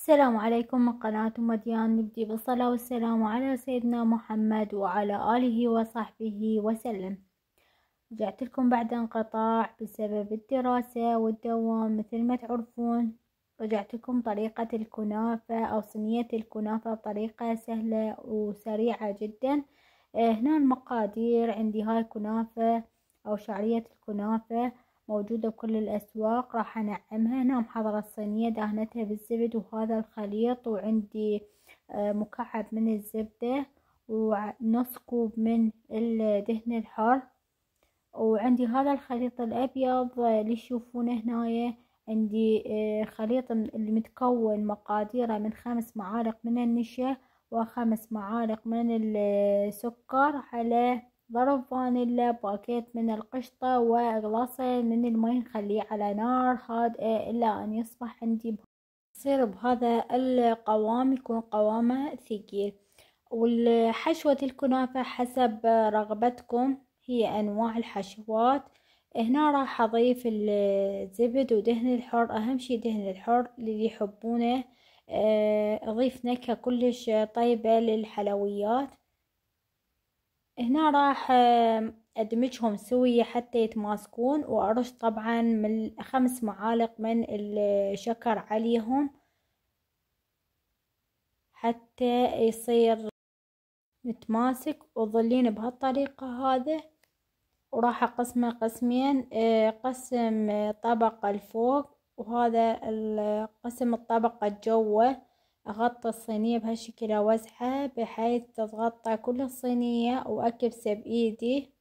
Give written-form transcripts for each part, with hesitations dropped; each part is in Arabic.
السلام عليكم من قناة مديان. نبدي بالصلاة والسلام على سيدنا محمد وعلى آله وصحبه وسلم. رجعت لكم بعد انقطاع بسبب الدراسة والدوام مثل ما تعرفون. رجعت لكم طريقة الكنافة أو صينية الكنافة بطريقة سهلة وسريعة جدا. هنا المقادير عندي. هاي كنافة أو شعرية الكنافة موجودة بكل الأسواق. راح أنعمها. هنا محضرة الصينية دهنتها بالزبد وهذا الخليط، وعندي مكعب من الزبدة ونص كوب من الدهن الحار، وعندي هذا الخليط الأبيض اللي تشوفونه هنايا. عندي خليط اللي متكون مقاديره من 5 معالق من النشا و5 معالق من السكر على ضرب فانيلا، باكيت من القشطة وغلاصة من المي. نخليه على نار هادئة إلا أن يصبح عندي يصير بهذا القوام، يكون قوامه ثقيل. والحشوة الكنافة حسب رغبتكم، هي أنواع الحشوات. هنا راح أضيف الزبد ودهن الحر، أهم شي دهن الحر اللي يحبونه. أضيف نكهة كلش طيبة للحلويات. هنا راح أدمجهم سوية حتى يتماسكون، وأرش طبعا من 5 معالق من الشكر عليهم حتى يصير متماسك. وظلين بهالطريقة هذا. وراح أقسمه قسمين، قسم طبقة الفوق وهذا القسم الطبقة الجوة. أغطي الصينية بهالشكل، أوزعها بحيث تتغطى كل الصينية، وأكبسه بإيدي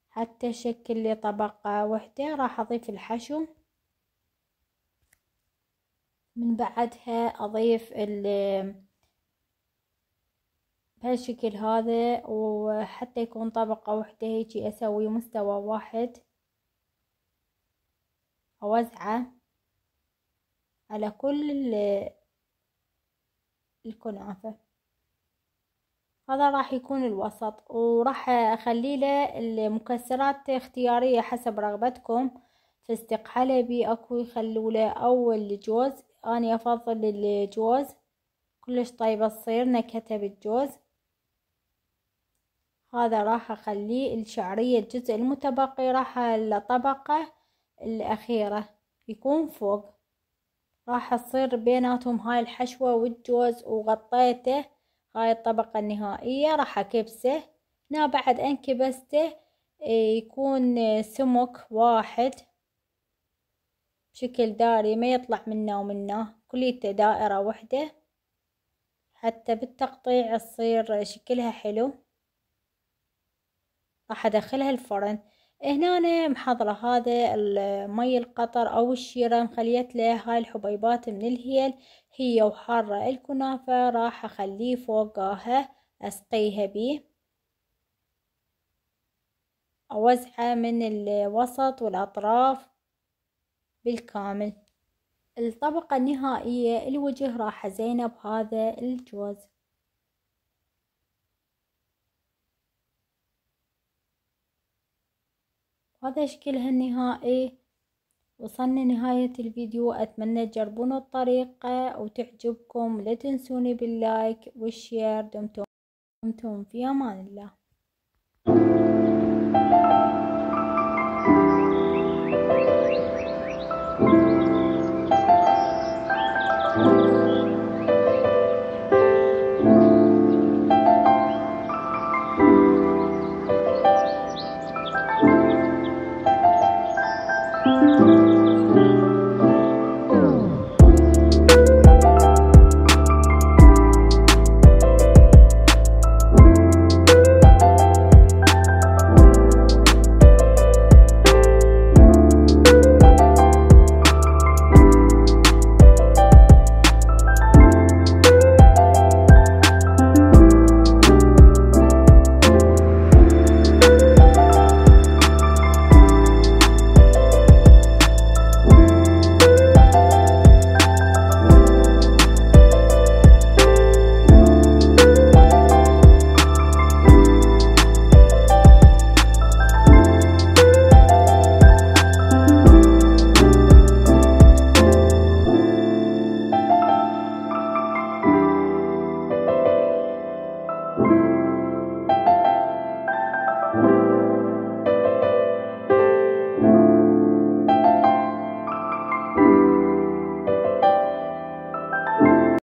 حتى شكل لي طبقة وحدة. راح أضيف الحشو. من بعدها أضيف بهالشكل هذا، وحتى يكون طبقة وحدة هيجي أسوي مستوى واحد، أوزعه على كل الكنافة. هذا راح يكون الوسط، وراح أخلي له المكسرات اختيارية حسب رغبتكم. فستق حلبي أكو يخلوله، أو الجوز. أنا أفضل الجوز، كلش طيبة تصير نكهتها بالجوز. هذا راح أخليه الشعرية الجزء المتبقي راح الطبقة الأخيرة يكون فوق. راح تصير بيناتهم هاي الحشوة والجوز، وغطيته هاي الطبقة النهائية. راح أكبسه. هنا بعد أن كبسته يكون سمك واحد بشكل دائري، ما يطلع منا ومنا، كليته دائرة واحدة حتى بالتقطيع تصير شكلها حلو. راح أدخلها الفرن. هنا أنا محضرة هذا المي القطر أو الشيرة، مخليت له هاي الحبيبات من الهيل، هي وحارة الكنافة. راح أخليه فوقها أسقيها بيه، أوزعه من الوسط والأطراف بالكامل. الطبقة النهائية الوجه راح أزينه بهذا الجوز. هذا شكلها النهائي. وصلنا نهاية الفيديو. أتمنى تجربون الطريقة وتعجبكم. لا تنسوني باللايك والشير. دمتم في أمان الله.